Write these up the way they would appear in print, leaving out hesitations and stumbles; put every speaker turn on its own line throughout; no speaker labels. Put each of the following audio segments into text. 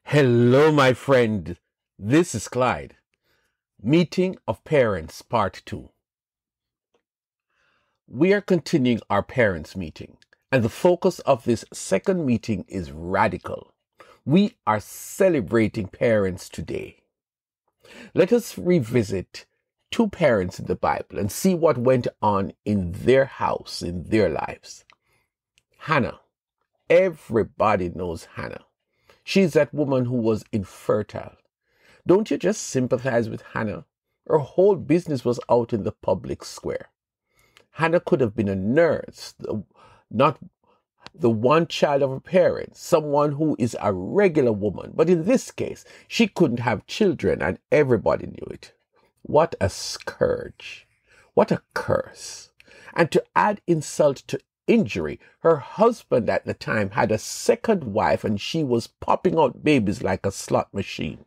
Hello, my friend. This is Clyde. Meeting of Parents, Part 2. We are continuing our parents' meeting, and the focus of this second meeting is radical. We are celebrating parents today. Let us revisit two parents in the Bible and see what went on in their house, in their lives. Hannah. Everybody knows Hannah. She's that woman who was infertile. Don't you just sympathize with Hannah? Her whole business was out in the public square. Hannah could have been a nurse, not the one child of her parents, someone who is a regular woman. But in this case, she couldn't have children and everybody knew it. What a scourge. What a curse. And to add insult to injury, her husband at the time had a second wife and she was popping out babies like a slot machine.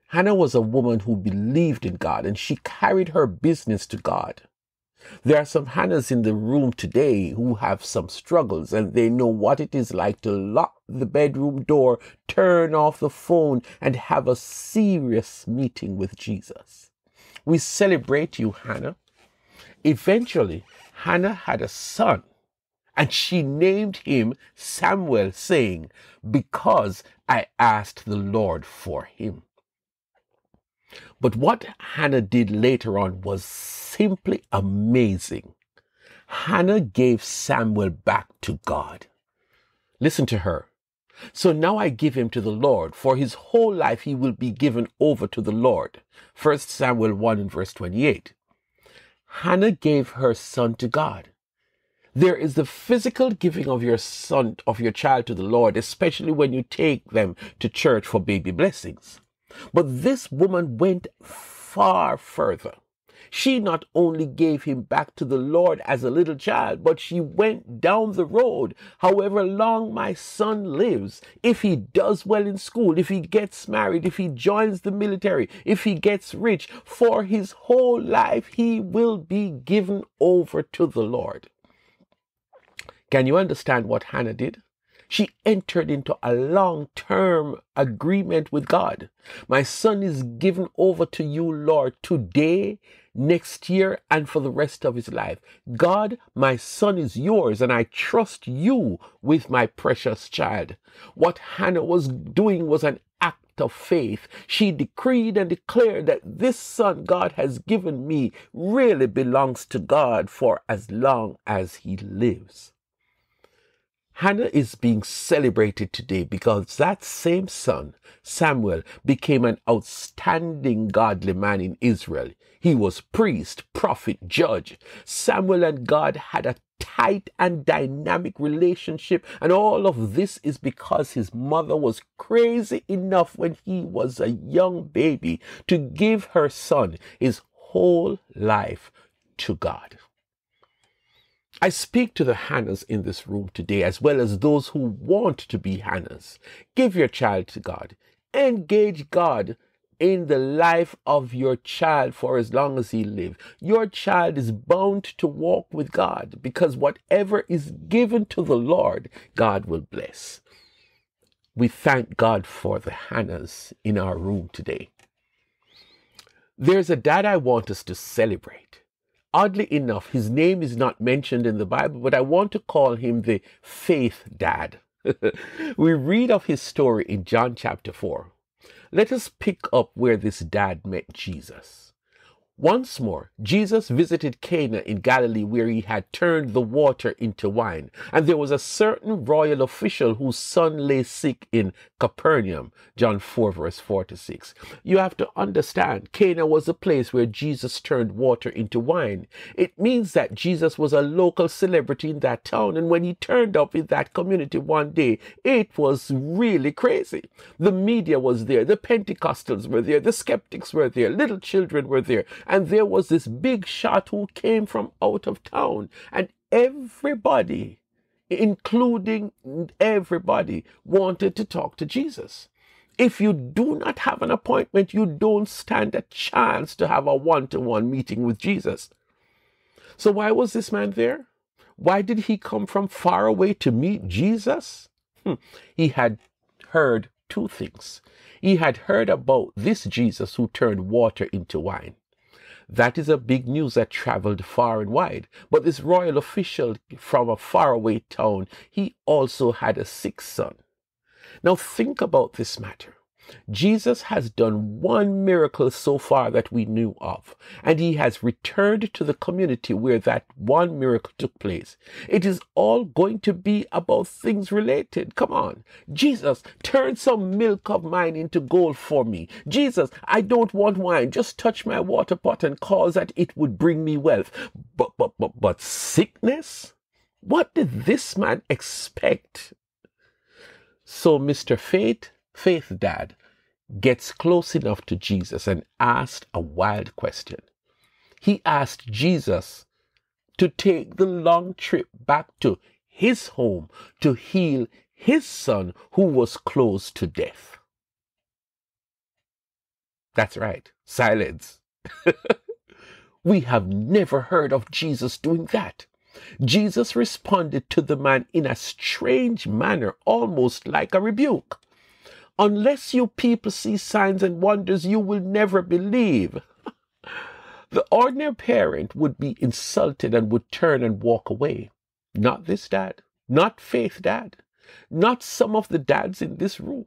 Hannah was a woman who believed in God and she carried her business to God. There are some Hannahs in the room today who have some struggles and they know what it is like to lock the bedroom door, turn off the phone, and have a serious meeting with Jesus. We celebrate you, Hannah. Eventually, Hannah had a son, and she named him Samuel, saying, "Because I asked the Lord for him." But what Hannah did later on was simply amazing. Hannah gave Samuel back to God. Listen to her. "So now I give him to the Lord. For his whole life he will be given over to the Lord." 1 Samuel 1 and verse 28. Hannah gave her son to God. There is the physical giving of your son, of your child to the Lord, especially when you take them to church for baby blessings. But this woman went far further. She not only gave him back to the Lord as a little child, but she went down the road. However long my son lives, if he does well in school, if he gets married, if he joins the military, if he gets rich, for his whole life he will be given over to the Lord. Can you understand what Hannah did? She entered into a long-term agreement with God. My son is given over to you, Lord, today, next year, and for the rest of his life. God, my son is yours, and I trust you with my precious child. What Hannah was doing was an act of faith. She decreed and declared that this son God has given me really belongs to God for as long as he lives. Hannah is being celebrated today because that same son, Samuel, became an outstanding godly man in Israel. He was priest, prophet, judge. Samuel and God had a tight and dynamic relationship, and all of this is because his mother was crazy enough when he was a young baby to give her son his whole life to God. I speak to the Hannahs in this room today, as well as those who want to be Hannahs. Give your child to God. Engage God in the life of your child for as long as he lives. Your child is bound to walk with God because whatever is given to the Lord, God will bless. We thank God for the Hannahs in our room today. There's a dad I want us to celebrate. Oddly enough, his name is not mentioned in the Bible, but I want to call him the faith dad. We read of his story in John chapter 4. Let us pick up where this dad met Jesus. Once more, Jesus visited Cana in Galilee, where he had turned the water into wine. And there was a certain royal official whose son lay sick in Capernaum. John 4, verse 4-6. You have to understand, Cana was a place where Jesus turned water into wine. It means that Jesus was a local celebrity in that town. And when he turned up in that community one day, it was really crazy. The media was there. The Pentecostals were there. The skeptics were there. Little children were there. And there was this big shot who came from out of town. And everybody, including everybody, wanted to talk to Jesus. If you do not have an appointment, you don't stand a chance to have a one-to-one meeting with Jesus. So why was this man there? Why did he come from far away to meet Jesus? He had heard two things. He had heard about this Jesus who turned water into wine. That is a big news that traveled far and wide. But this royal official from a faraway town, he also had a sick son. Now think about this matter. Jesus has done one miracle so far that we knew of, and he has returned to the community where that one miracle took place. It is all going to be about things related. Come on. Jesus, turn some milk of mine into gold for me. Jesus, I don't want wine. Just touch my water pot and cause that it would bring me wealth. But sickness? What did this man expect? So Mr. Faith Dad, gets close enough to Jesus and asked a wild question. He asked Jesus to take the long trip back to his home to heal his son who was close to death. That's right, silence. We have never heard of Jesus doing that. Jesus responded to the man in a strange manner, almost like a rebuke. Unless you people see signs and wonders, you will never believe. The ordinary parent would be insulted and would turn and walk away. Not this dad, not Faith Dad, not some of the dads in this room.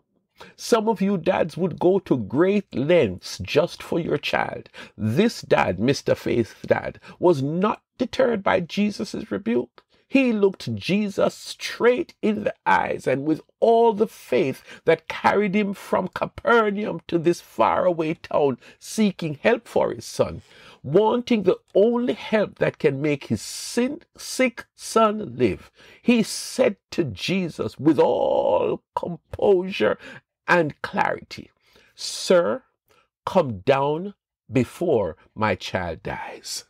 Some of you dads would go to great lengths just for your child. This dad, Mr. Faith Dad, was not deterred by Jesus' rebuke. He looked Jesus straight in the eyes, and with all the faith that carried him from Capernaum to this faraway town, seeking help for his son, wanting the only help that can make his sick son live, he said to Jesus with all composure and clarity, "Sir, come down before my child dies."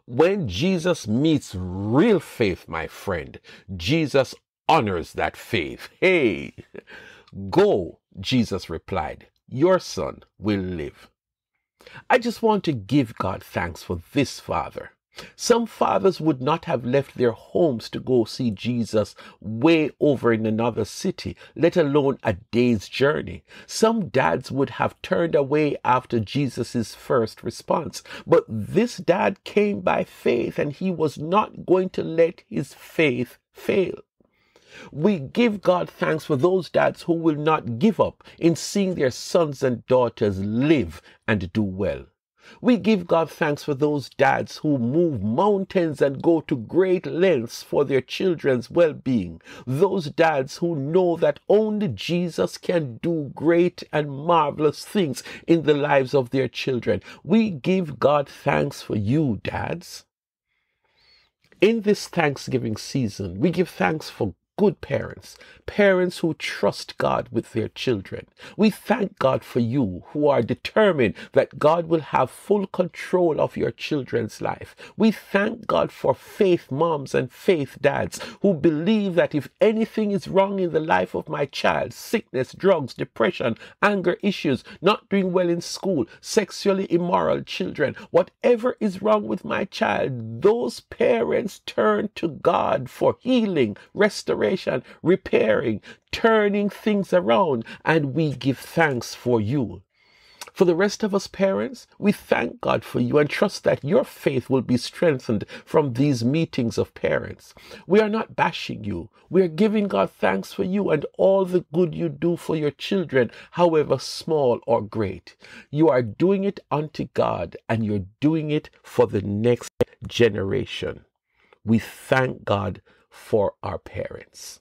When Jesus meets real faith, my friend, Jesus honors that faith. Hey, go, Jesus replied, your son will live. I just want to give God thanks for this father. Some fathers would not have left their homes to go see Jesus way over in another city, let alone a day's journey. Some dads would have turned away after Jesus' first response. But this dad came by faith, and he was not going to let his faith fail. We give God thanks for those dads who will not give up in seeing their sons and daughters live and do well. We give God thanks for those dads who move mountains and go to great lengths for their children's well-being. Those dads who know that only Jesus can do great and marvelous things in the lives of their children. We give God thanks for you, dads. In this Thanksgiving season, we give thanks for good parents, parents who trust God with their children. We thank God for you who are determined that God will have full control of your children's life. We thank God for faith moms and faith dads who believe that if anything is wrong in the life of my child, sickness, drugs, depression, anger issues, not doing well in school, sexually immoral children, whatever is wrong with my child, those parents turn to God for healing, restoration, repairing, turning things around, and we give thanks for you. For the rest of us parents, we thank God for you and trust that your faith will be strengthened from these meetings of parents. We are not bashing you. We are giving God thanks for you and all the good you do for your children, however small or great. You are doing it unto God, and you're doing it for the next generation. We thank God for our parents.